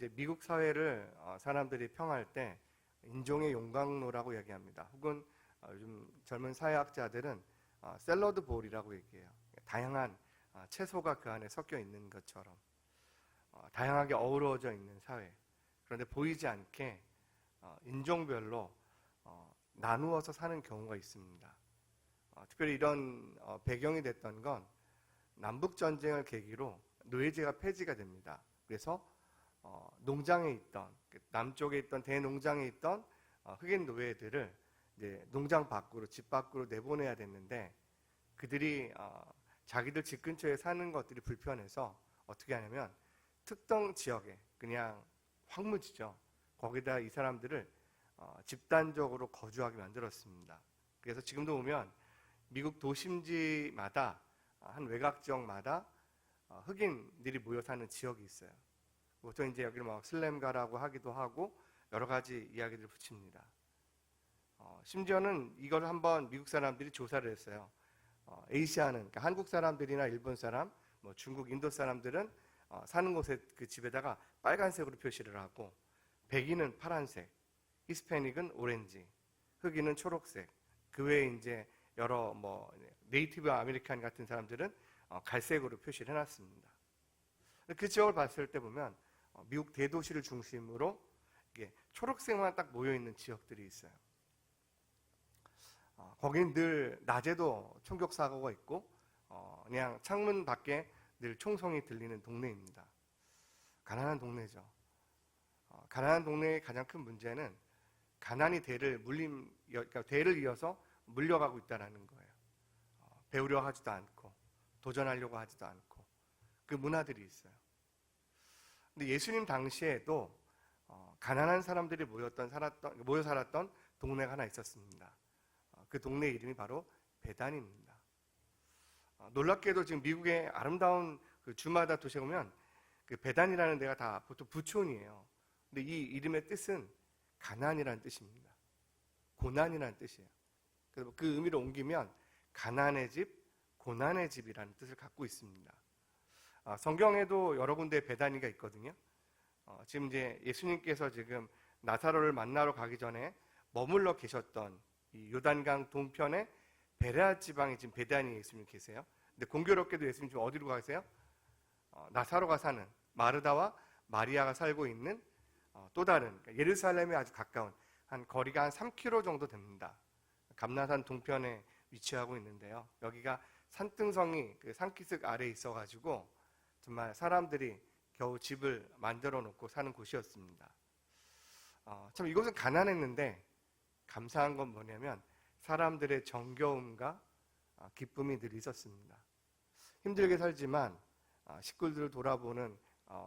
이제 미국 사회를 사람들이 평할 때 인종의 용광로라고 얘기합니다. 혹은 요즘 젊은 사회학자들은 샐러드 볼이라고 얘기해요. 다양한 채소가 그 안에 섞여 있는 것처럼 다양하게 어우러져 있는 사회. 그런데 보이지 않게 인종별로 나누어서 사는 경우가 있습니다. 특별히 이런 배경이 됐던 건 남북전쟁을 계기로 노예제가 폐지가 됩니다. 그래서 농장에 있던, 남쪽에 있던 대농장에 있던 흑인 노예들을 이제 농장 밖으로, 집 밖으로 내보내야 됐는데, 그들이 자기들 집 근처에 사는 것들이 불편해서 어떻게 하냐면 특정 지역에, 그냥 황무지죠, 거기다 이 사람들을 집단적으로 거주하게 만들었습니다. 그래서 지금도 보면 미국 도심지마다 한 외곽지역마다 흑인들이 모여 사는 지역이 있어요. 보통 이제 여기를 뭐 슬램가라고 하기도 하고 여러 가지 이야기들을 붙입니다. 심지어는 이걸 한번 미국 사람들이 조사를 했어요. 에이시아는, 그러니까 한국 사람들이나 일본 사람, 뭐 중국, 인도 사람들은 사는 곳에 그 집에다가 빨간색으로 표시를 하고, 백인은 파란색, 히스패닉은 오렌지, 흑인은 초록색, 그 외에 이제 여러 뭐 네이티브 아메리칸 같은 사람들은 갈색으로 표시를 해놨습니다. 그 지역을 봤을 때 보면 미국 대도시를 중심으로 이게 초록색만 딱 모여 있는 지역들이 있어요. 거기는 늘 낮에도 총격 사고가 있고 그냥 창문 밖에 늘 총성이 들리는 동네입니다. 가난한 동네죠. 가난한 동네의 가장 큰 문제는 가난이 그러니까 대를 이어서 물려가고 있다는 거예요. 배우려 하지도 않고 도전하려고 하지도 않고 그 문화들이 있어요. 근데 예수님 당시에도 가난한 사람들이 모여 살았던 동네가 하나 있었습니다. 그 동네 이름이 바로 베단입니다. 놀랍게도 지금 미국의 아름다운 그 주마다 도시에 보면 그 베단이라는 데가 다 보통 부촌이에요. 근데 이 이름의 뜻은 가난이라는 뜻입니다. 고난이라는 뜻이에요. 그래서 그 의미를 옮기면 가난의 집, 고난의 집이라는 뜻을 갖고 있습니다. 성경에도 여러 군데 베다니가 있거든요. 지금 이제 예수님께서 지금 나사로를 만나러 가기 전에 머물러 계셨던 이 요단강 동편에 베레아 지방에 지금 베다니에 예수님 계세요. 근데 공교롭게도 예수님 지금 어디로 가세요? 나사로가 사는, 마르다와 마리아가 살고 있는 또 다른, 그러니까 예루살렘에 아주 가까운 한 거리가 한 3km 정도 됩니다. 감나산 동편에 위치하고 있는데요. 여기가 산등성이 그 산기슭 아래에 있어가지고 정말 사람들이 겨우 집을 만들어 놓고 사는 곳이었습니다. 참 이곳은 가난했는데 감사한 건 뭐냐면 사람들의 정겨움과 기쁨이 늘 있었습니다. 힘들게 살지만 식구들을 돌아보는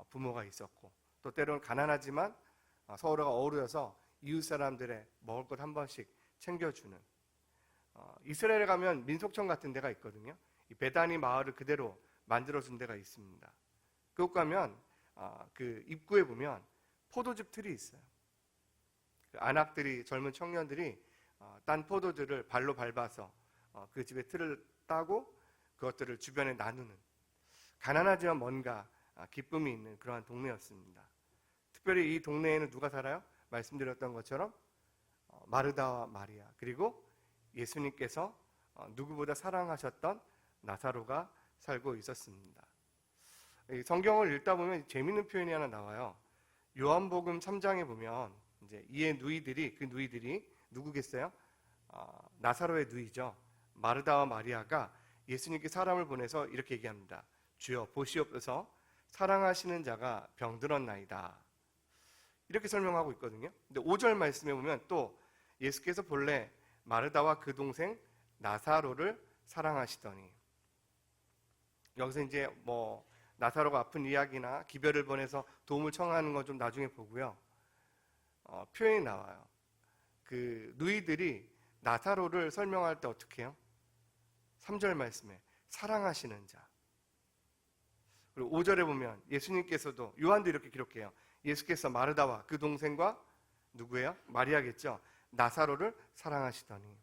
부모가 있었고, 또 때로는 가난하지만 서로가 어우러져서 이웃 사람들의 먹을 것 한 번씩 챙겨주는, 이스라엘에 가면 민속촌 같은 데가 있거든요. 이 베다니 마을을 그대로 만들어준 데가 있습니다. 그곳 가면 그 입구에 보면 포도즙 틀이 있어요. 그 안악들이, 젊은 청년들이 딴 포도들을 발로 밟아서 그 집에 틀을 따고 그것들을 주변에 나누는, 가난하지만 뭔가 기쁨이 있는 그러한 동네였습니다. 특별히 이 동네에는 누가 살아요? 말씀드렸던 것처럼 마르다와 마리아, 그리고 예수님께서 누구보다 사랑하셨던 나사로가 살고 있었습니다. 성경을 읽다 보면 재미있는 표현이 하나 나와요. 요한복음 3장에 보면 이제 이의 누이들이, 그 누이들이 누구겠어요? 나사로의 누이죠. 마르다와 마리아가 예수님께 사람을 보내서 이렇게 얘기합니다. 주여 보시옵소서, 사랑하시는 자가 병들었나이다. 이렇게 설명하고 있거든요. 근데 5절 말씀에 보면 또 예수께서 본래 마르다와 그 동생 나사로를 사랑하시더니, 여기서 이제 뭐 나사로가 아픈 이야기나 기별을 보내서 도움을 청하는 건 좀 나중에 보고요. 표현이 나와요. 그 누이들이 나사로를 설명할 때 어떻게 해요? 3절 말씀에 사랑하시는 자. 그리고 5절에 보면 예수님께서도, 요한도 이렇게 기록해요. 예수께서 마르다와 그 동생과 누구예요? 마리아겠죠. 나사로를 사랑하시더니.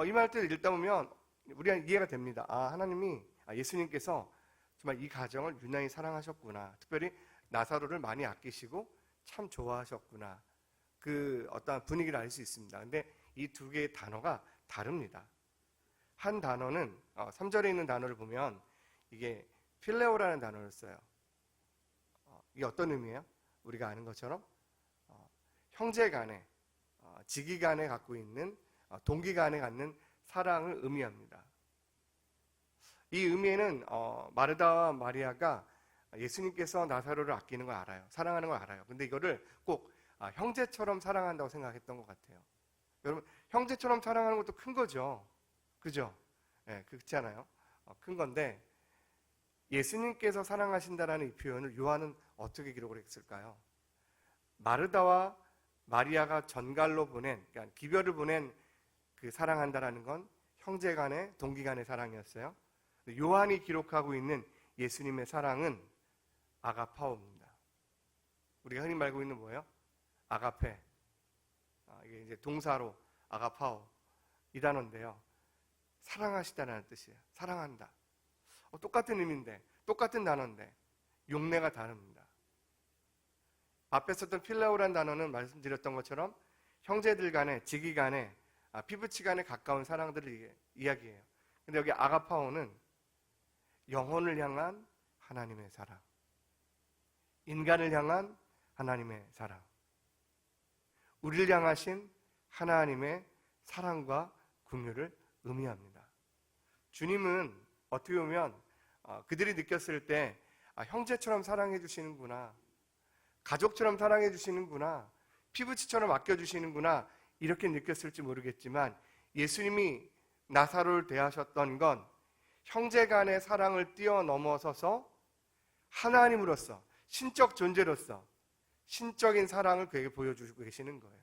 이 말들을 읽다 보면 우리가 이해가 됩니다. 하나님이, 예수님께서 정말 이 가정을 유난히 사랑하셨구나. 특별히 나사로를 많이 아끼시고 참 좋아하셨구나. 그 어떤 분위기를 알 수 있습니다. 근데 이 두 개의 단어가 다릅니다. 한 단어는 3절에 있는 단어를 보면 이게 필레오라는 단어를 써요. 이게 어떤 의미예요? 우리가 아는 것처럼 형제 간에 지기 간에 갖고 있는 동기 간에 갖는 사랑을 의미합니다. 이 의미에는 마르다와 마리아가 예수님께서 나사로를 아끼는 걸 알아요. 사랑하는 걸 알아요. 근데 이거를 꼭 형제처럼 사랑한다고 생각했던 것 같아요. 여러분, 형제처럼 사랑하는 것도 큰 거죠. 그죠? 네, 그렇지 않아요? 큰 건데 예수님께서 사랑하신다라는 이 표현을 요한은 어떻게 기록을 했을까요? 마르다와 마리아가 전갈로 보낸, 그러니까 기별을 보낸 그 사랑한다라는 건 형제 간의 동기 간의 사랑이었어요. 요한이 기록하고 있는 예수님의 사랑은 아가파오입니다. 우리가 흔히 말고 있는 뭐예요? 아가페. 이게 이제 동사로 아가파오 이 단어인데요. 사랑하시다라는 뜻이에요. 사랑한다. 똑같은 의미인데, 똑같은 단어인데 용례가 다릅니다. 앞에 썼던 필레오라는 단어는 말씀드렸던 것처럼 형제들 간에, 지기 간에, 피부치 간에 가까운 사랑들을 이야기해요. 근데 여기 아가파오는 영혼을 향한 하나님의 사랑, 인간을 향한 하나님의 사랑, 우리를 향하신 하나님의 사랑과 긍휼을 의미합니다. 주님은 어떻게 보면 그들이 느꼈을 때 형제처럼 사랑해 주시는구나, 가족처럼 사랑해 주시는구나, 피부치처럼 아껴주시는구나 이렇게 느꼈을지 모르겠지만 예수님이 나사로를 대하셨던 건 형제 간의 사랑을 뛰어넘어서서 하나님으로서, 신적 존재로서 신적인 사랑을 그에게 보여주고 계시는 거예요.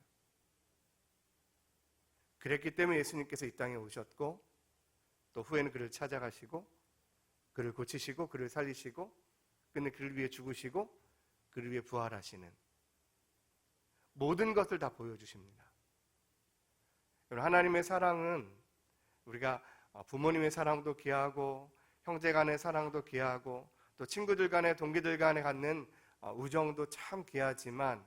그랬기 때문에 예수님께서 이 땅에 오셨고 또 후에는 그를 찾아가시고 그를 고치시고 그를 살리시고 끝내 그를 위해 죽으시고 그를 위해 부활하시는 모든 것을 다 보여주십니다. 하나님의 사랑은 우리가 부모님의 사랑도 귀하고 형제 간의 사랑도 귀하고 또 친구들 간의, 동기들 간에 갖는 우정도 참 귀하지만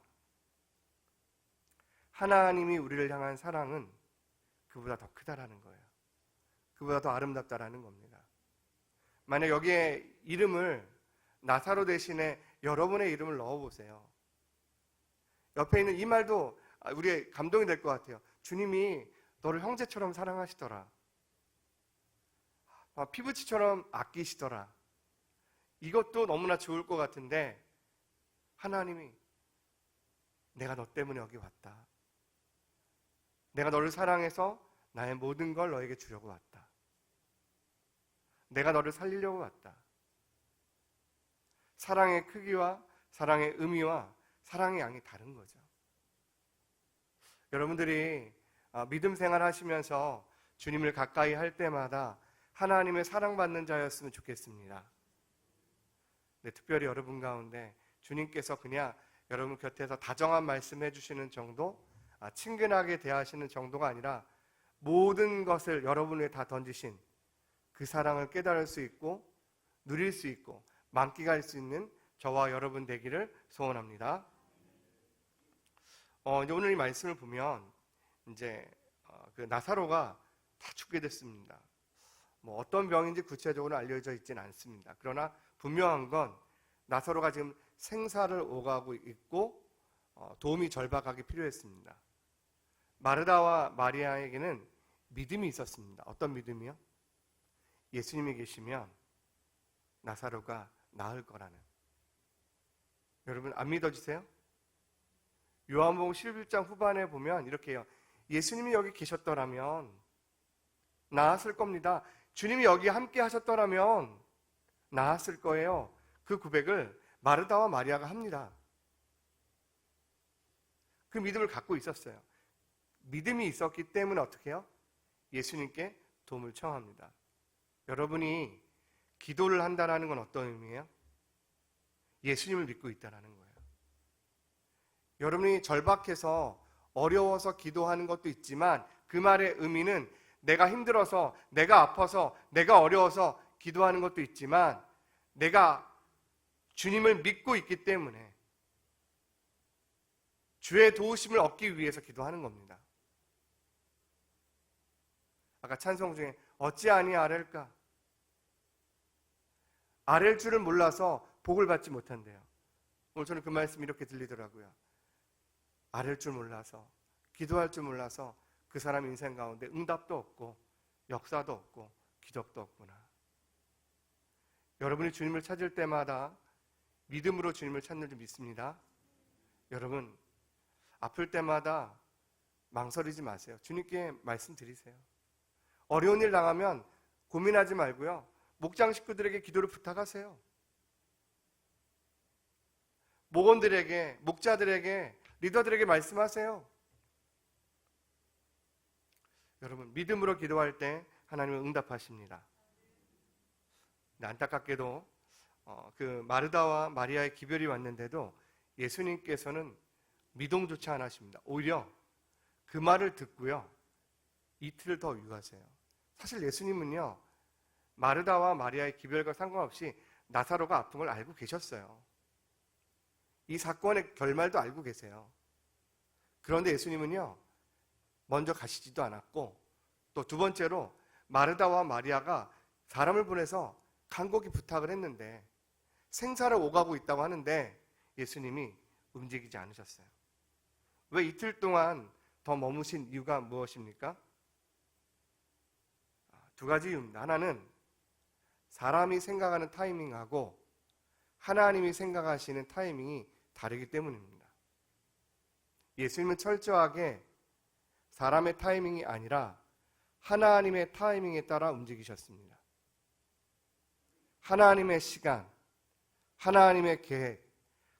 하나님이 우리를 향한 사랑은 그보다 더 크다라는 거예요. 그보다 더 아름답다라는 겁니다. 만약 여기에 이름을 나사로 대신에 여러분의 이름을 넣어보세요. 옆에 있는 이 말도 우리의 감동이 될 것 같아요. 주님이 너를 형제처럼 사랑하시더라. 피부치처럼 아끼시더라. 이것도 너무나 좋을 것 같은데 하나님이 내가 너 때문에 여기 왔다. 내가 너를 사랑해서 나의 모든 걸 너에게 주려고 왔다. 내가 너를 살리려고 왔다. 사랑의 크기와 사랑의 의미와 사랑의 양이 다른 거죠. 여러분들이 믿음 생활 하시면서 주님을 가까이 할 때마다 하나님의 사랑받는 자였으면 좋겠습니다. 네, 특별히 여러분 가운데 주님께서 그냥 여러분 곁에서 다정한 말씀 해주시는 정도, 친근하게 대하시는 정도가 아니라 모든 것을 여러분 위에 다 던지신 그 사랑을 깨달을 수 있고 누릴 수 있고 만끽할 수 있는 저와 여러분 되기를 소원합니다. 이제 오늘 이 말씀을 보면 이제 그 나사로가 다 죽게 됐습니다. 어떤 병인지 구체적으로 알려져 있지는 않습니다. 그러나 분명한 건 나사로가 지금 생사를 오가고 있고 도움이 절박하게 필요했습니다. 마르다와 마리아에게는 믿음이 있었습니다. 어떤 믿음이요? 예수님이 계시면 나사로가 나을 거라는. 여러분 안 믿어지세요? 요한복음 11장 후반에 보면 이렇게 해요. 예수님이 여기 계셨더라면 나았을 겁니다. 주님이 여기 함께 하셨더라면 나았을 거예요. 그 고백을 마르다와 마리아가 합니다. 그 믿음을 갖고 있었어요. 믿음이 있었기 때문에 어떻게 해요? 예수님께 도움을 청합니다. 여러분이 기도를 한다는 건 어떤 의미예요? 예수님을 믿고 있다는 거예요. 여러분이 절박해서 어려워서 기도하는 것도 있지만 그 말의 의미는 내가 힘들어서, 내가 아파서, 내가 어려워서 기도하는 것도 있지만 내가 주님을 믿고 있기 때문에 주의 도우심을 얻기 위해서 기도하는 겁니다. 아까 찬송 중에 어찌하니 아랠까? 아랠 줄을 몰라서 복을 받지 못한대요. 오늘 저는 그 말씀이 이렇게 들리더라고요. 아랠 줄 몰라서, 기도할 줄 몰라서 그 사람 인생 가운데 응답도 없고 역사도 없고 기적도 없구나. 여러분이 주님을 찾을 때마다 믿음으로 주님을 찾는 줄 믿습니다. 여러분, 아플 때마다 망설이지 마세요. 주님께 말씀드리세요. 어려운 일 당하면 고민하지 말고요, 목장 식구들에게 기도를 부탁하세요. 목원들에게, 목자들에게, 리더들에게 말씀하세요. 여러분, 믿음으로 기도할 때 하나님은 응답하십니다. 안타깝게도 그 마르다와 마리아의 기별이 왔는데도 예수님께서는 미동조차 안 하십니다. 오히려 그 말을 듣고요, 이틀을 더 유하세요. 사실 예수님은요, 마르다와 마리아의 기별과 상관없이 나사로가 아픈 걸 알고 계셨어요. 이 사건의 결말도 알고 계세요. 그런데 예수님은요, 먼저 가시지도 않았고, 또 두 번째로 마르다와 마리아가 사람을 보내서 간곡히 부탁을 했는데 생사를 오가고 있다고 하는데 예수님이 움직이지 않으셨어요. 왜 이틀 동안 더 머무신 이유가 무엇입니까? 두 가지 이유입니다. 하나는 사람이 생각하는 타이밍하고 하나님이 생각하시는 타이밍이 다르기 때문입니다. 예수님은 철저하게 사람의 타이밍이 아니라 하나님의 타이밍에 따라 움직이셨습니다. 하나님의 시간, 하나님의 계획,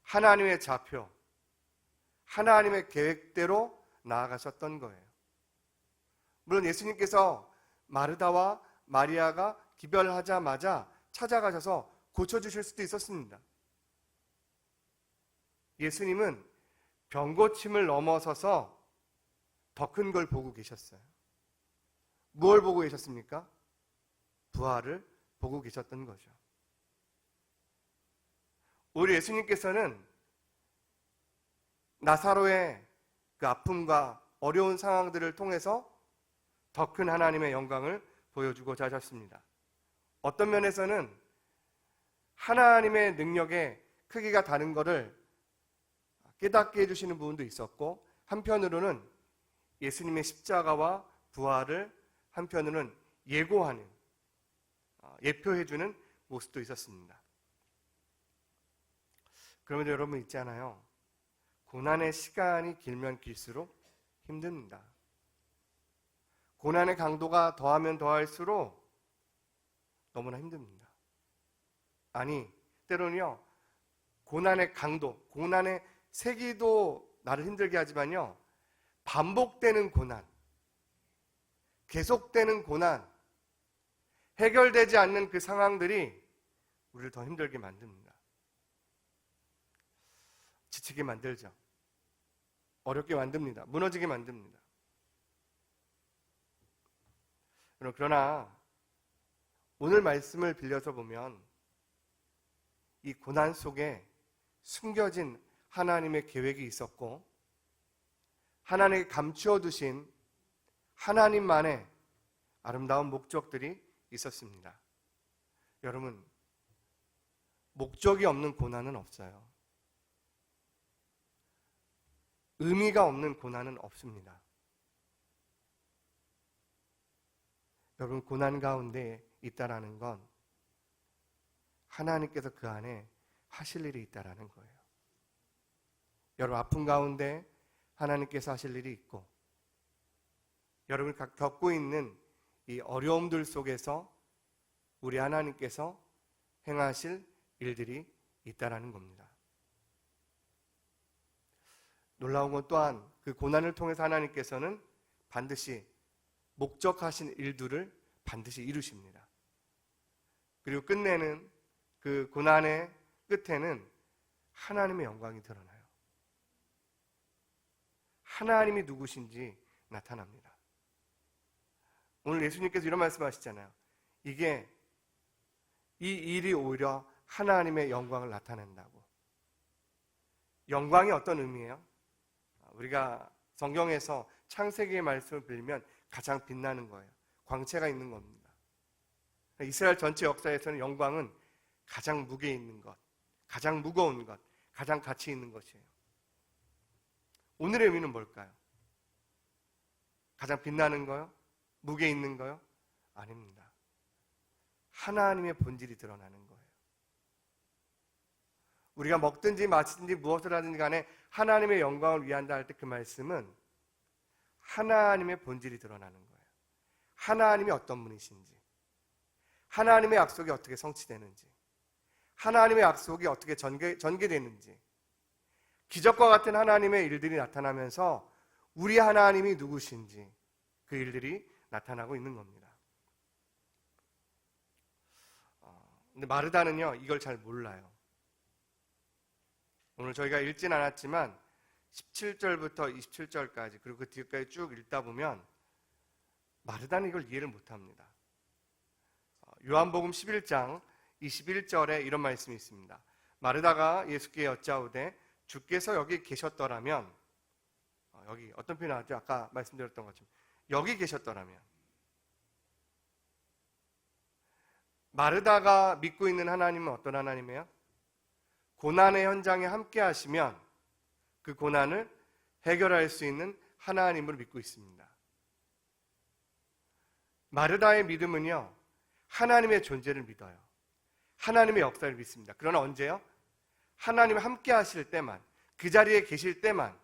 하나님의 좌표, 하나님의 계획대로 나아가셨던 거예요. 물론 예수님께서 마르다와 마리아가 기별하자마자 찾아가셔서 고쳐주실 수도 있었습니다. 예수님은 병고침을 넘어서서 더 큰 걸 보고 계셨어요. 무엇을 보고 계셨습니까? 부활을 보고 계셨던 거죠. 우리 예수님께서는 나사로의 그 아픔과 어려운 상황들을 통해서 더 큰 하나님의 영광을 보여주고자 하셨습니다. 어떤 면에서는 하나님의 능력의 크기가 다른 것을 깨닫게 해주시는 부분도 있었고, 한편으로는 예수님의 십자가와 부활을 한편으로는 예고하는, 예표해주는 모습도 있었습니다. 그러면 여러분 있잖아요, 고난의 시간이 길면 길수록 힘듭니다. 고난의 강도가 더하면 더할수록 너무나 힘듭니다. 아니, 때로는요, 고난의 강도, 고난의 세기도 나를 힘들게 하지만요, 반복되는 고난, 계속되는 고난, 해결되지 않는 그 상황들이 우리를 더 힘들게 만듭니다. 지치게 만들죠. 어렵게 만듭니다. 무너지게 만듭니다. 그러나 오늘 말씀을 빌려서 보면 이 고난 속에 숨겨진 하나님의 계획이 있었고, 하나님이 감추어 두신 하나님만의 아름다운 목적들이 있었습니다. 여러분, 목적이 없는 고난은 없어요. 의미가 없는 고난은 없습니다. 여러분, 고난 가운데 있다라는 건 하나님께서 그 안에 하실 일이 있다라는 거예요. 여러분, 아픔 가운데 하나님께서 하실 일이 있고, 여러분이 겪고 있는 이 어려움들 속에서 우리 하나님께서 행하실 일들이 있다라는 겁니다. 놀라운 건 또한 그 고난을 통해서 하나님께서는 반드시 목적하신 일들을 반드시 이루십니다. 그리고 끝내는 그 고난의 끝에는 하나님의 영광이 드러나요. 하나님이 누구신지 나타납니다. 오늘 예수님께서 이런 말씀하시잖아요. 이 일이 오히려 하나님의 영광을 나타낸다고. 영광이 어떤 의미예요? 우리가 성경에서 창세기의 말씀을 빌리면 가장 빛나는 거예요. 광채가 있는 겁니다. 이스라엘 전체 역사에서는 영광은 가장 무게 있는 것, 가장 무거운 것, 가장 가치 있는 것이에요. 오늘의 의미는 뭘까요? 가장 빛나는 거요? 무게 있는 거요? 아닙니다. 하나님의 본질이 드러나는 거예요. 우리가 먹든지 마시든지 무엇을 하든지 간에 하나님의 영광을 위한다 할 때 그 말씀은 하나님의 본질이 드러나는 거예요. 하나님이 어떤 분이신지, 하나님의 약속이 어떻게 성취되는지, 하나님의 약속이 어떻게 전개되는지, 기적과 같은 하나님의 일들이 나타나면서 우리 하나님이 누구신지 그 일들이 나타나고 있는 겁니다. 근데 마르다는요, 이걸 잘 몰라요. 오늘 저희가 읽진 않았지만 17절부터 27절까지 그리고 그 뒤까지 쭉 읽다 보면 마르다는 이걸 이해를 못합니다. 요한복음 11장 21절에 이런 말씀이 있습니다. 마르다가 예수께 여짜오되 주께서 여기 계셨더라면, 여기 어떤 표현이 나왔죠? 아까 말씀드렸던 것처럼 여기 계셨더라면. 마르다가 믿고 있는 하나님은 어떤 하나님이에요? 고난의 현장에 함께 하시면 그 고난을 해결할 수 있는 하나님을 믿고 있습니다. 마르다의 믿음은요, 하나님의 존재를 믿어요. 하나님의 역사를 믿습니다. 그러나 언제요? 하나님이 함께 하실 때만, 그 자리에 계실 때만,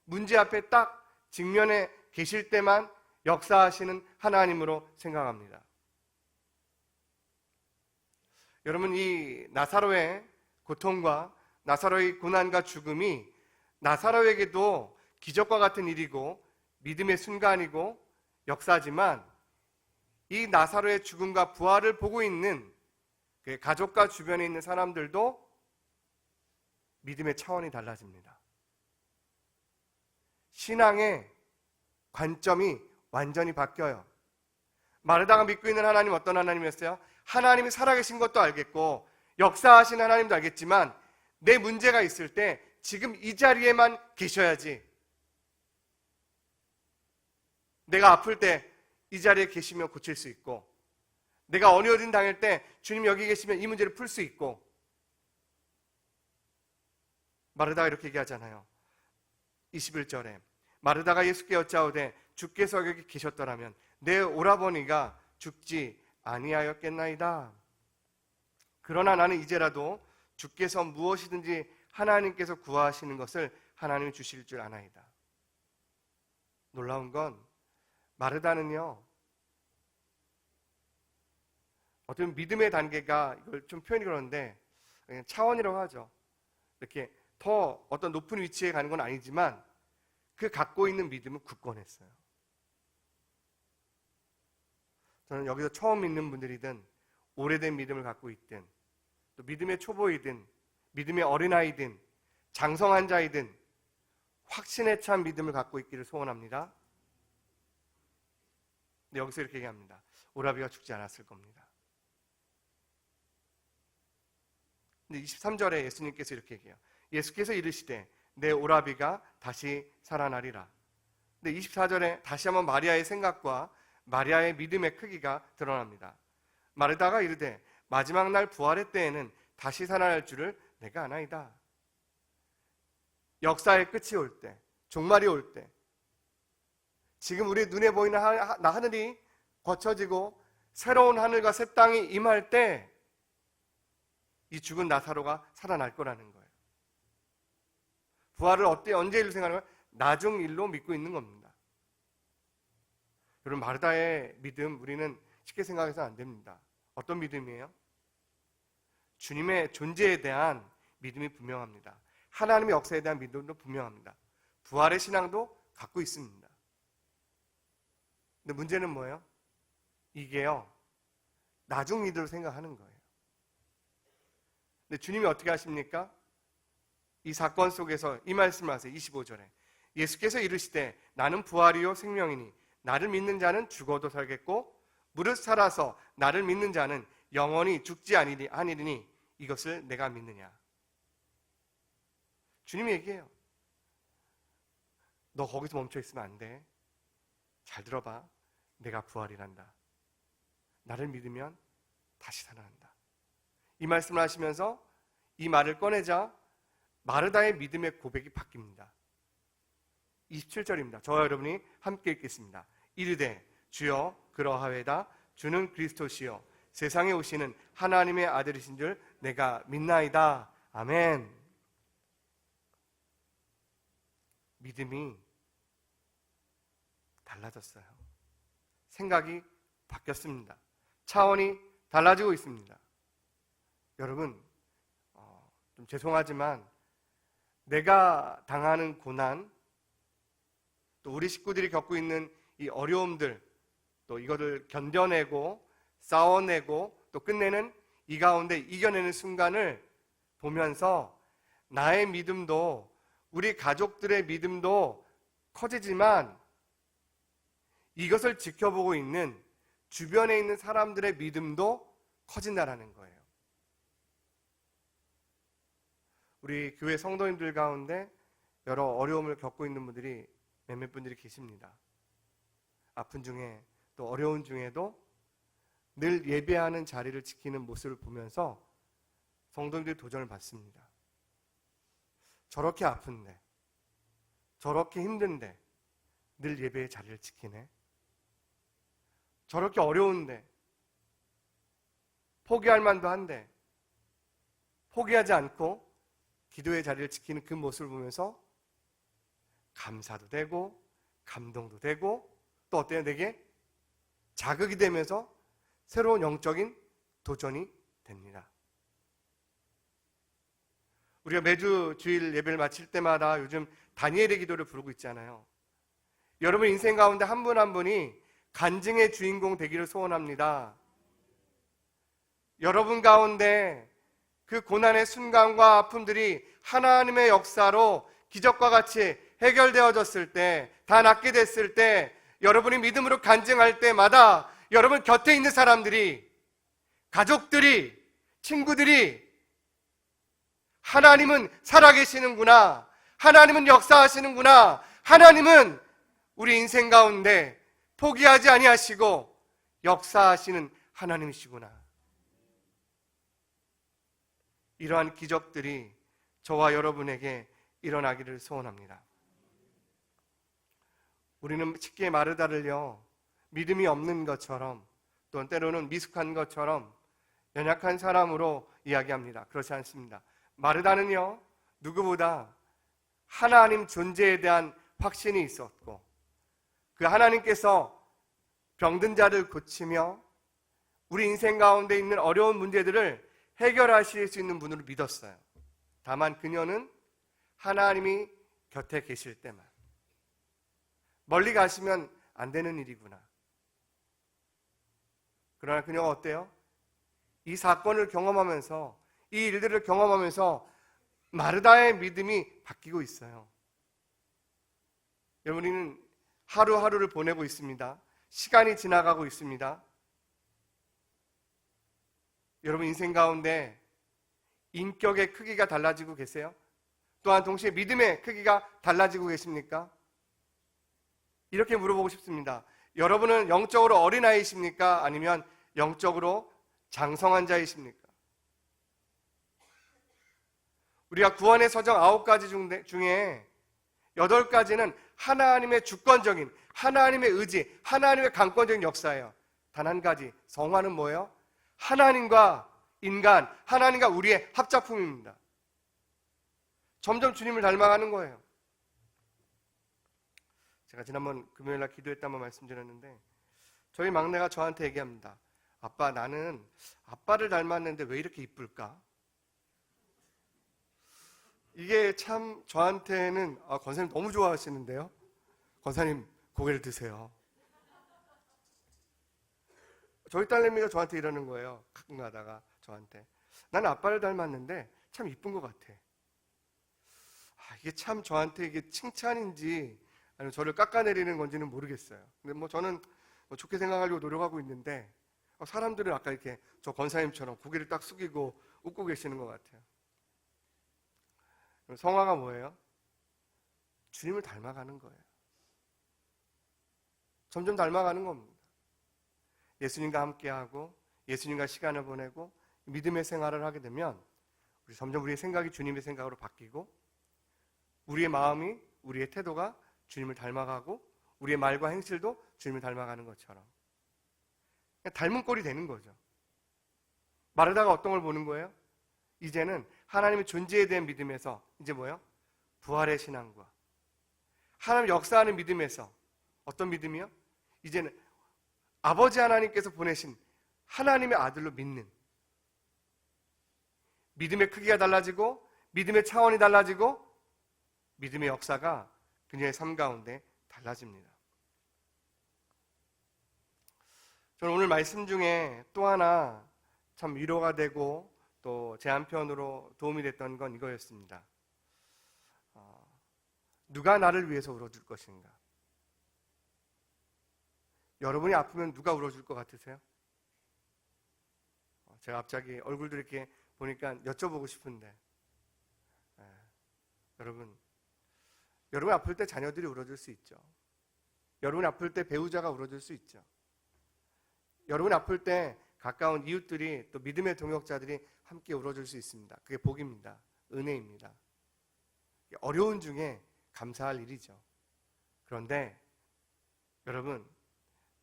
문제 앞에 딱 직면에 계실 때만 역사하시는 하나님으로 생각합니다. 여러분, 이 나사로의 고통과 나사로의 고난과 죽음이 나사로에게도 기적과 같은 일이고 믿음의 순간이고 역사지만, 이 나사로의 죽음과 부활을 보고 있는 그 가족과 주변에 있는 사람들도 믿음의 차원이 달라집니다. 신앙의 관점이 완전히 바뀌어요. 마르다가 믿고 있는 하나님 어떤 하나님이었어요? 하나님이 살아계신 것도 알겠고 역사하신 하나님도 알겠지만 내 문제가 있을 때 지금 이 자리에만 계셔야지. 내가 아플 때 이 자리에 계시면 고칠 수 있고, 내가 어려움 당할 때 주님 여기 계시면 이 문제를 풀 수 있고. 마르다가 이렇게 얘기하잖아요. 21절에 마르다가 예수께 여짜오되 주께서 여기 계셨더라면 내 오라버니가 죽지 아니하였겠나이다. 그러나 나는 이제라도 주께서 무엇이든지 하나님께서 구하시는 것을 하나님이 주실 줄 아나이다. 놀라운 건 마르다는요, 어떤 믿음의 단계가, 이걸 좀 표현이 그런데 그냥 차원이라고 하죠. 이렇게 더 어떤 높은 위치에 가는 건 아니지만 그 갖고 있는 믿음은 굳건했어요. 저는 여기서 처음 믿는 분들이든 오래된 믿음을 갖고 있든 또 믿음의 초보이든 믿음의 어린아이든 장성한 자이든 확신에 찬 믿음을 갖고 있기를 소원합니다. 근데 여기서 이렇게 얘기합니다. 오라비가 죽지 않았을 겁니다. 근데 23절에 예수님께서 이렇게 얘기해요. 예수께서 이르시되 내 오라비가 다시 살아나리라. 근데 24절에 다시 한번 마리아의 생각과 마리아의 믿음의 크기가 드러납니다. 마르다가 이르되 마지막 날 부활의 때에는 다시 살아날 줄을 내가 아나이다. 역사의 끝이 올 때, 종말이 올 때, 지금 우리 눈에 보이는 하늘이 거쳐지고 새로운 하늘과 새 땅이 임할 때 이 죽은 나사로가 살아날 거라는 거예요. 부활을 언제 일로 생각하면 나중 일로 믿고 있는 겁니다. 여러분, 마르다의 믿음 우리는 쉽게 생각해서는 안 됩니다. 어떤 믿음이에요? 주님의 존재에 대한 믿음이 분명합니다. 하나님의 역사에 대한 믿음도 분명합니다. 부활의 신앙도 갖고 있습니다. 근데 문제는 뭐예요? 이게요, 나중 일로 생각하는 거예요. 근데 주님이 어떻게 하십니까? 이 사건 속에서 이 말씀을 하세요. 25절에 예수께서 이르시되 나는 부활이요 생명이니 나를 믿는 자는 죽어도 살겠고 무릇 살아서 나를 믿는 자는 영원히 죽지 아니리니 이것을 내가 믿느냐? 주님이 얘기해요. 너 거기서 멈춰 있으면 안 돼. 잘 들어봐. 내가 부활이란다. 나를 믿으면 다시 살아난다. 이 말씀을 하시면서 이 말을 꺼내자 마르다의 믿음의 고백이 바뀝니다. 27절입니다. 저와 여러분이 함께 읽겠습니다. 이르되 주여 그러하외다. 주는 그리스도시요 세상에 오시는 하나님의 아들이신 줄 내가 믿나이다. 아멘. 믿음이 달라졌어요. 생각이 바뀌었습니다. 차원이 달라지고 있습니다. 여러분, 좀 죄송하지만 내가 당하는 고난, 또 우리 식구들이 겪고 있는 이 어려움들, 또 이거를 견뎌내고 싸워내고 또 끝내는 이 가운데 이겨내는 순간을 보면서 나의 믿음도 우리 가족들의 믿음도 커지지만 이것을 지켜보고 있는 주변에 있는 사람들의 믿음도 커진다라는 거예요. 우리 교회 성도님들 가운데 여러 어려움을 겪고 있는 분들이 몇몇 분들이 계십니다. 아픈 중에 또 어려운 중에도 늘 예배하는 자리를 지키는 모습을 보면서 성도님들이 도전을 받습니다. 저렇게 아픈데, 저렇게 힘든데 늘 예배의 자리를 지키네. 저렇게 어려운데, 포기할 만도 한데 포기하지 않고 기도의 자리를 지키는 그 모습을 보면서 감사도 되고 감동도 되고 또 어때요? 내게 자극이 되면서 새로운 영적인 도전이 됩니다. 우리가 매주 주일 예배를 마칠 때마다 요즘 다니엘의 기도를 부르고 있잖아요. 여러분 인생 가운데 한 분 한 분이 간증의 주인공 되기를 소원합니다. 여러분 가운데 그 고난의 순간과 아픔들이 하나님의 역사로 기적과 같이 해결되어졌을 때, 다 낫게 됐을 때, 여러분이 믿음으로 간증할 때마다 여러분 곁에 있는 사람들이, 가족들이, 친구들이 하나님은 살아계시는구나, 하나님은 역사하시는구나, 하나님은 우리 인생 가운데 포기하지 아니하시고 역사하시는 하나님이시구나. 이러한 기적들이 저와 여러분에게 일어나기를 소원합니다. 우리는 쉽게 마르다를요, 믿음이 없는 것처럼 또 때로는 미숙한 것처럼 연약한 사람으로 이야기합니다. 그렇지 않습니다. 마르다는요, 누구보다 하나님 존재에 대한 확신이 있었고 그 하나님께서 병든 자를 고치며 우리 인생 가운데 있는 어려운 문제들을 해결하실 수 있는 분으로 믿었어요. 다만 그녀는 하나님이 곁에 계실 때만, 멀리 가시면 안 되는 일이구나. 그러나 그녀가 어때요? 이 사건을 경험하면서, 이 일들을 경험하면서 마르다의 믿음이 바뀌고 있어요. 여러분은 하루하루를 보내고 있습니다. 시간이 지나가고 있습니다. 여러분 인생 가운데 인격의 크기가 달라지고 계세요? 또한 동시에 믿음의 크기가 달라지고 계십니까? 이렇게 물어보고 싶습니다. 여러분은 영적으로 어린아이십니까? 아니면 영적으로 장성한 자이십니까? 우리가 구원의 서정 9가지 중에 8가지는 하나님의 주권적인, 하나님의 의지, 하나님의 강권적인 역사예요. 단 한 가지, 성화는 뭐예요? 하나님과 인간, 하나님과 우리의 합작품입니다. 점점 주님을 닮아가는 거예요. 제가 지난번 금요일날 기도했다만 말씀드렸는데 저희 막내가 저한테 얘기합니다. 아빠, 나는 아빠를 닮았는데 왜 이렇게 이쁠까? 이게 참 저한테는 권사님 너무 좋아하시는데요. 권사님 고개를 드세요. 저희 딸내미가 저한테 이러는 거예요. 가끔 가다가 저한테. 나는 아빠를 닮았는데 참 이쁜 것 같아. 이게 참 저한테 이게 칭찬인지 아니면 저를 깎아내리는 건지는 모르겠어요. 근데 저는 좋게 생각하려고 노력하고 있는데 사람들은 아까 이렇게 저 권사님처럼 고개를 딱 숙이고 웃고 계시는 것 같아요. 성화가 뭐예요? 주님을 닮아가는 거예요. 점점 닮아가는 겁니다. 예수님과 함께하고 예수님과 시간을 보내고 믿음의 생활을 하게 되면 점점 우리의 생각이 주님의 생각으로 바뀌고 우리의 마음이, 우리의 태도가 주님을 닮아가고 우리의 말과 행실도 주님을 닮아가는 것처럼 닮은 꼴이 되는 거죠. 마르다가 어떤 걸 보는 거예요? 이제는 하나님의 존재에 대한 믿음에서 이제 뭐예요? 부활의 신앙과 하나님 역사하는 믿음에서 어떤 믿음이요? 이제는 아버지 하나님께서 보내신 하나님의 아들로 믿는 믿음의 크기가 달라지고 믿음의 차원이 달라지고 믿음의 역사가 그녀의 삶 가운데 달라집니다. 저는 오늘 말씀 중에 또 하나 참 위로가 되고 또 제 한편으로 도움이 됐던 건 이거였습니다. 누가 나를 위해서 울어줄 것인가? 여러분이 아프면 누가 울어줄 것 같으세요? 제가 갑자기 얼굴들 이렇게 보니까 여쭤보고 싶은데 여러분 아플 때 자녀들이 울어줄 수 있죠. 여러분 아플 때 배우자가 울어줄 수 있죠. 여러분 아플 때 가까운 이웃들이 또 믿음의 동역자들이 함께 울어줄 수 있습니다. 그게 복입니다. 은혜입니다. 어려운 중에 감사할 일이죠. 그런데 여러분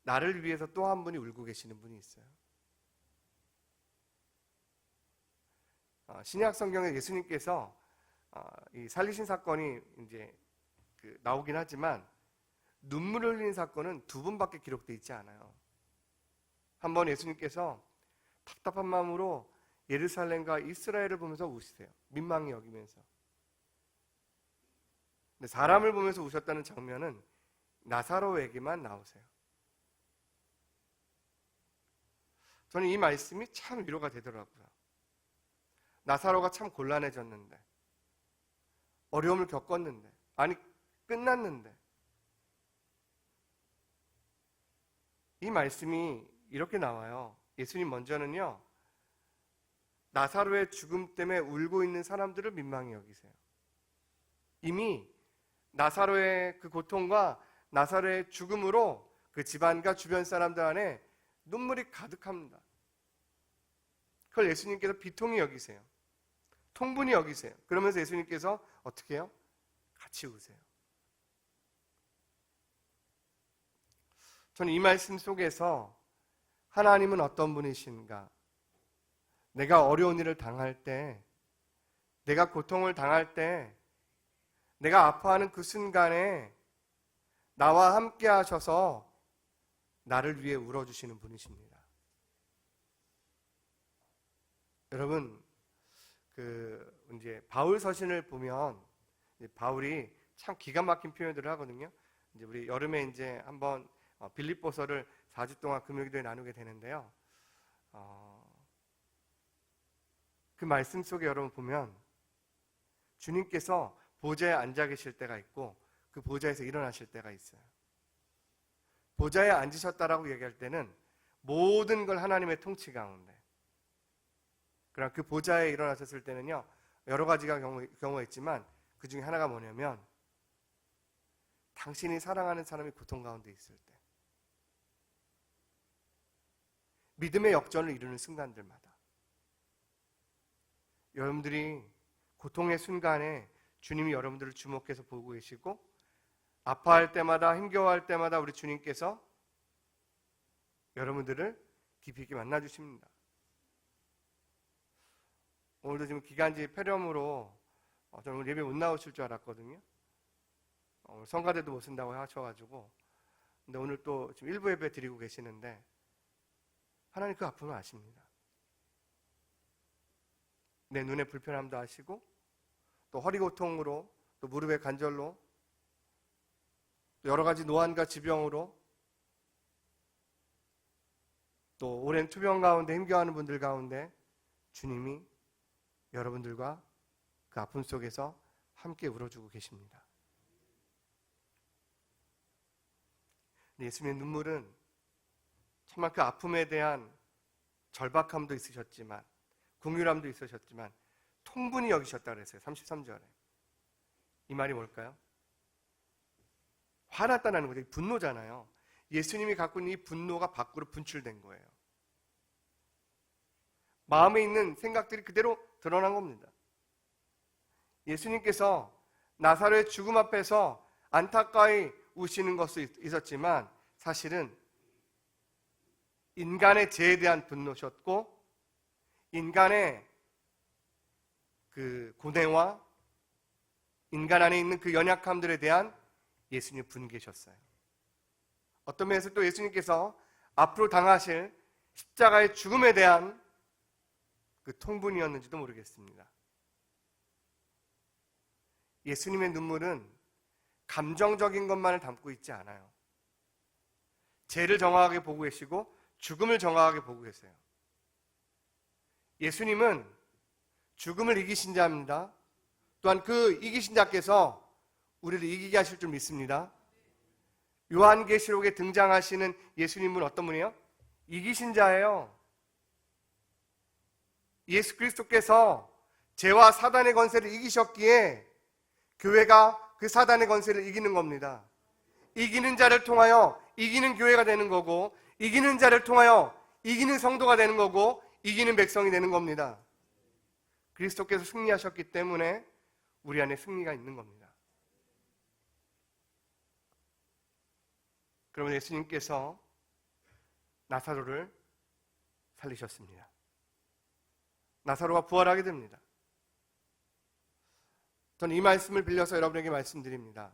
나를 위해서 또 한 분이 울고 계시는 분이 있어요. 신약 성경에 예수님께서 이 살리신 사건이 이제 나오긴 하지만 눈물을 흘린 사건은 2번밖에 기록되어 있지 않아요. 한번 예수님께서 답답한 마음으로 예루살렘과 이스라엘을 보면서 우시세요. 민망히 여기면서. 근데 사람을 보면서 우셨다는 장면은 나사로에게만 나오세요. 저는 이 말씀이 참 위로가 되더라고요. 나사로가 참 곤란해졌는데 어려움을 겪었는데 아니 끝났는데 이 말씀이 이렇게 나와요. 예수님 먼저는요 나사로의 죽음 때문에 울고 있는 사람들을 민망히 여기세요. 이미 나사로의 그 고통과 나사로의 죽음으로 그 집안과 주변 사람들 안에 눈물이 가득합니다. 그걸 예수님께서 비통히 여기세요. 통분히 여기세요. 그러면서 예수님께서 어떻게 해요? 같이 우세요. 저는 이 말씀 속에서 하나님은 어떤 분이신가? 내가 어려운 일을 당할 때, 내가 고통을 당할 때, 내가 아파하는 그 순간에 나와 함께 하셔서 나를 위해 울어주시는 분이십니다. 여러분, 이제 바울 서신을 보면 바울이 참 기가 막힌 표현들을 하거든요. 이제 우리 여름에 이제 한번 빌립보서를 4주 동안 금요일에 나누게 되는데요. 그 말씀 속에 여러분 보면 주님께서 보좌에 앉아 계실 때가 있고 그 보좌에서 일어나실 때가 있어요. 보좌에 앉으셨다라고 얘기할 때는 모든 걸 하나님의 통치 가운데. 그럼 그 보좌에 일어나셨을 때는요 여러 가지가 경우가 있지만 그 중에 하나가 뭐냐면 당신이 사랑하는 사람이 고통 가운데 있을 때 믿음의 역전을 이루는 순간들마다 여러분들이 고통의 순간에 주님이 여러분들을 주목해서 보고 계시고 아파할 때마다 힘겨워할 때마다 우리 주님께서 여러분들을 깊이 있게 만나주십니다. 오늘도 지금 기간지 폐렴으로 저는 오늘 예배 못 나오실 줄 알았거든요. 오늘 성가대도 못 쓴다고 하셔가지고 근데 오늘 또 지금 일부 예배 드리고 계시는데 하나님 그 아픔을 아십니다. 내 눈에 불편함도 아시고 또 허리 고통으로 또 무릎의 관절로 또 여러 가지 노안과 지병으로 또 오랜 투병 가운데 힘겨워하는 분들 가운데 주님이 여러분들과 그 아픔 속에서 함께 울어주고 계십니다. 예수님의 눈물은 정말 그 아픔에 대한 절박함도 있으셨지만 긍휼함도 있으셨지만 통분히 여기셨다 그랬어요. 33절에. 이 말이 뭘까요? 화났다는 거죠. 분노잖아요. 예수님이 갖고 있는 이 분노가 밖으로 분출된 거예요. 마음에 있는 생각들이 그대로 드러난 겁니다. 예수님께서 나사로의 죽음 앞에서 안타까이 우시는 것도 있었지만 사실은 인간의 죄에 대한 분노셨고 인간의 그 고뇌와 인간 안에 있는 그 연약함들에 대한 예수님의 분개셨어요. 어떤 면에서 또 예수님께서 앞으로 당하실 십자가의 죽음에 대한 그 통분이었는지도 모르겠습니다. 예수님의 눈물은 감정적인 것만을 담고 있지 않아요. 죄를 정확하게 보고 계시고 죽음을 정확하게 보고 계세요. 예수님은 죽음을 이기신 자입니다. 또한 그 이기신 자께서 우리를 이기게 하실 줄 믿습니다. 요한계시록에 등장하시는 예수님은 어떤 분이에요? 이기신 자예요. 예수 그리스도께서 죄와 사단의 권세를 이기셨기에 교회가 그 사단의 권세를 이기는 겁니다. 이기는 자를 통하여 이기는 교회가 되는 거고 이기는 자를 통하여 이기는 성도가 되는 거고 이기는 백성이 되는 겁니다. 그리스도께서 승리하셨기 때문에 우리 안에 승리가 있는 겁니다. 그러면 예수님께서 나사로를 살리셨습니다. 나사로가 부활하게 됩니다. 저는 이 말씀을 빌려서 여러분에게 말씀드립니다.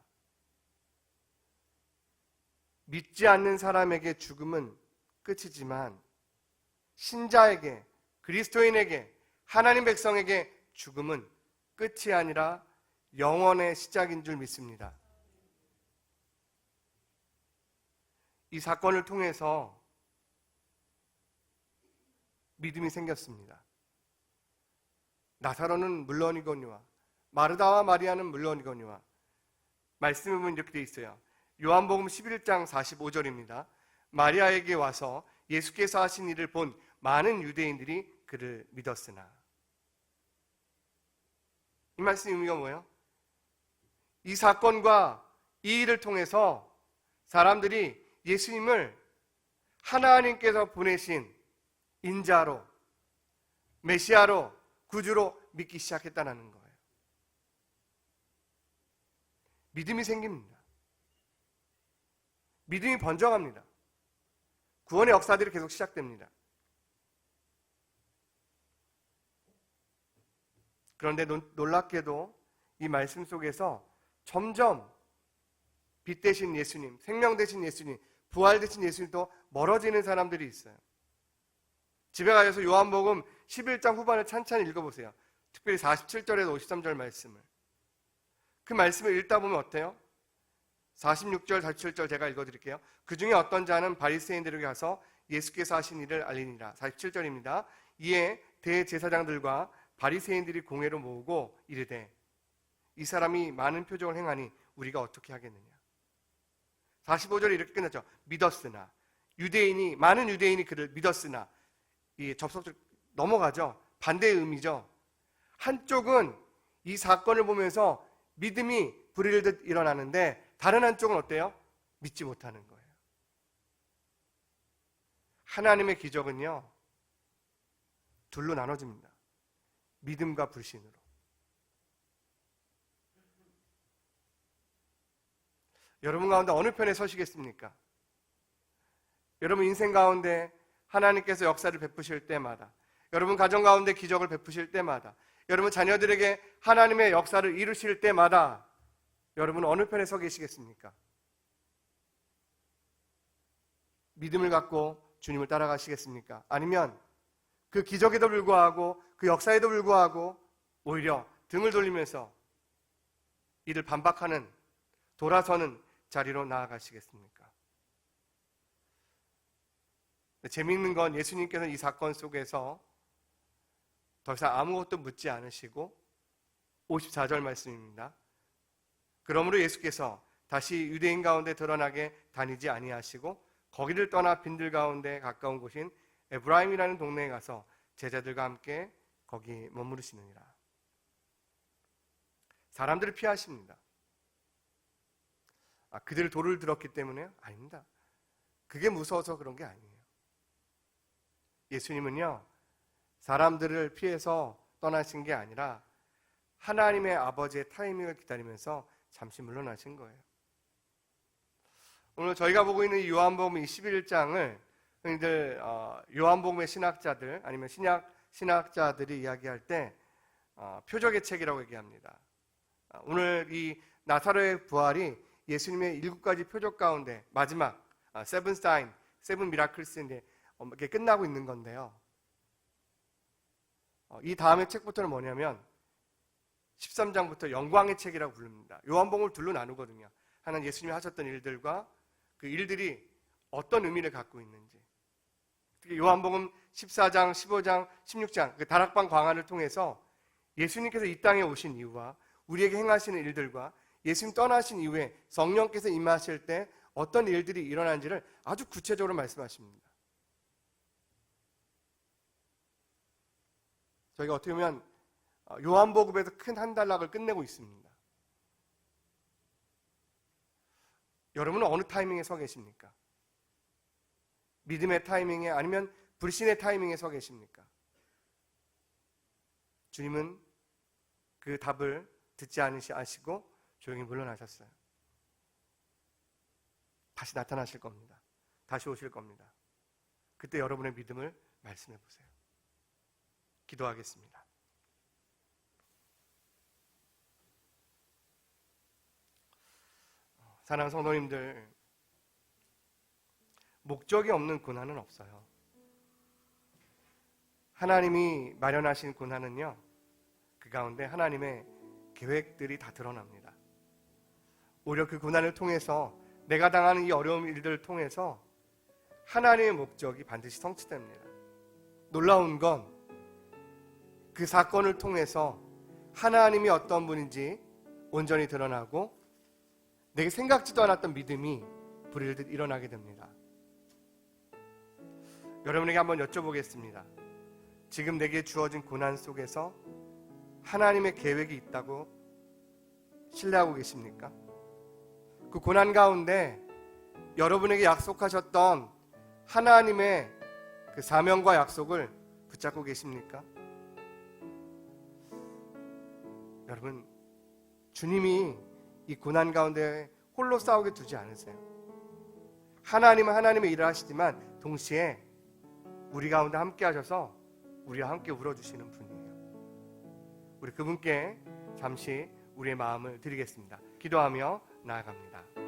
믿지 않는 사람에게 죽음은 끝이지만 신자에게, 그리스도인에게, 하나님 백성에게 죽음은 끝이 아니라 영원의 시작인 줄 믿습니다. 이 사건을 통해서 믿음이 생겼습니다. 나사로는 물론이거니와 마르다와 마리아는 물론이거니와 말씀에 보면 이렇게 되어 있어요. 요한복음 11장 45절입니다. 마리아에게 와서 예수께서 하신 일을 본 많은 유대인들이 그를 믿었으나. 이 말씀 의미가 뭐예요? 이 사건과 이 일을 통해서 사람들이 예수님을 하나님께서 보내신 인자로, 메시아로, 구주로 믿기 시작했다는 거예요. 믿음이 생깁니다. 믿음이 번져갑니다. 구원의 역사들이 계속 시작됩니다. 그런데 놀랍게도 이 말씀 속에서 점점 빛 되신 예수님, 생명 되신 예수님, 부활 되신 예수님도 멀어지는 사람들이 있어요. 집에 가셔서 요한복음 11장 후반을 찬찬히 읽어보세요. 특별히 47절에서 53절 말씀을. 그 말씀을 읽다 보면 어때요? 46절, 47절 제가 읽어드릴게요. 그 중에 어떤 자는 바리새인들에게 가서 예수께서 하신 일을 알리니라. 47절입니다. 이에 대제사장들과 바리새인들이 공회로 모으고 이르되 이 사람이 많은 표적을 행하니 우리가 어떻게 하겠느냐. 45절에 이렇게 끝났죠. 믿었으나 많은 유대인이 그를 믿었으나 이 접속적 넘어가죠. 반대의 의미죠. 한쪽은 이 사건을 보면서 믿음이 불일듯 일어나는데 다른 한쪽은 어때요? 믿지 못하는 거예요. 하나님의 기적은요 둘로 나눠집니다. 믿음과 불신으로. 여러분 가운데 어느 편에 서시겠습니까? 여러분 인생 가운데 하나님께서 역사를 베푸실 때마다, 여러분 가정 가운데 기적을 베푸실 때마다, 여러분 자녀들에게 하나님의 역사를 이루실 때마다 여러분 어느 편에 서 계시겠습니까? 믿음을 갖고 주님을 따라가시겠습니까? 아니면 그 기적에도 불구하고 그 역사에도 불구하고 오히려 등을 돌리면서 이를 반박하는, 돌아서는 자리로 나아가시겠습니까? 재미있는 건 예수님께서는 이 사건 속에서 더 이상 아무것도 묻지 않으시고 54절 말씀입니다. 그러므로 예수께서 다시 유대인 가운데 드러나게 다니지 아니하시고 거기를 떠나 빈들 가운데 가까운 곳인 에브라임이라는 동네에 가서 제자들과 함께 거기 머무르시느니라. 사람들을 피하십니다. 그들 돌을 들었기 때문에요? 아닙니다. 그게 무서워서 그런 게 아니에요. 예수님은요, 사람들을 피해서 떠나신 게 아니라 하나님의 아버지의 타이밍을 기다리면서 잠시 물러나신 거예요. 오늘 저희가 보고 있는 이 요한복음 21장을 흔히들 요한복음의 신학자들 아니면 신학자들이 이야기할 때 표적의 책이라고 얘기합니다. 오늘 이 나사로의 부활이 예수님의 7가지 표적 가운데 마지막 세븐 사인, 세븐 미라클스인데 이렇게 끝나고 있는 건데요. 이 다음의 책부터는 뭐냐면 13장부터 영광의 책이라고 부릅니다. 요한복음을 둘로 나누거든요. 하나는 예수님이 하셨던 일들과 그 일들이 어떤 의미를 갖고 있는지. 특히 요한복음 14장, 15장, 16장 그 다락방 광화를 통해서 예수님께서 이 땅에 오신 이유와 우리에게 행하시는 일들과 예수님 떠나신 이후에 성령께서 임하실 때 어떤 일들이 일어난지를 아주 구체적으로 말씀하십니다. 저희가 어떻게 보면 요한복음에서 큰 한 단락을 끝내고 있습니다. 여러분은 어느 타이밍에 서 계십니까? 믿음의 타이밍에 아니면 불신의 타이밍에 서 계십니까? 주님은 그 답을 듣지 않으시고 조용히 물러나셨어요. 다시 나타나실 겁니다. 다시 오실 겁니다. 그때 여러분의 믿음을 말씀해 보세요. 기도하겠습니다. 사랑하는 성도님들, 목적이 없는 고난은 없어요. 하나님이 마련하신 고난은요, 그 가운데 하나님의 계획들이 다 드러납니다. 오히려 그 고난을 통해서 내가 당하는 이 어려운 일들을 통해서 하나님의 목적이 반드시 성취됩니다. 놀라운 건 그 사건을 통해서 하나님이 어떤 분인지 온전히 드러나고 내게 생각지도 않았던 믿음이 불현듯 일어나게 됩니다. 여러분에게 한번 여쭤보겠습니다. 지금 내게 주어진 고난 속에서 하나님의 계획이 있다고 신뢰하고 계십니까? 그 고난 가운데 여러분에게 약속하셨던 하나님의 그 사명과 약속을 붙잡고 계십니까? 여러분, 주님이 이 고난 가운데 홀로 싸우게 두지 않으세요. 하나님은 하나님의 일을 하시지만 동시에 우리 가운데 함께 하셔서 우리와 함께 울어주시는 분이에요. 우리 그분께 잠시 우리의 마음을 드리겠습니다. 기도하며 나아갑니다.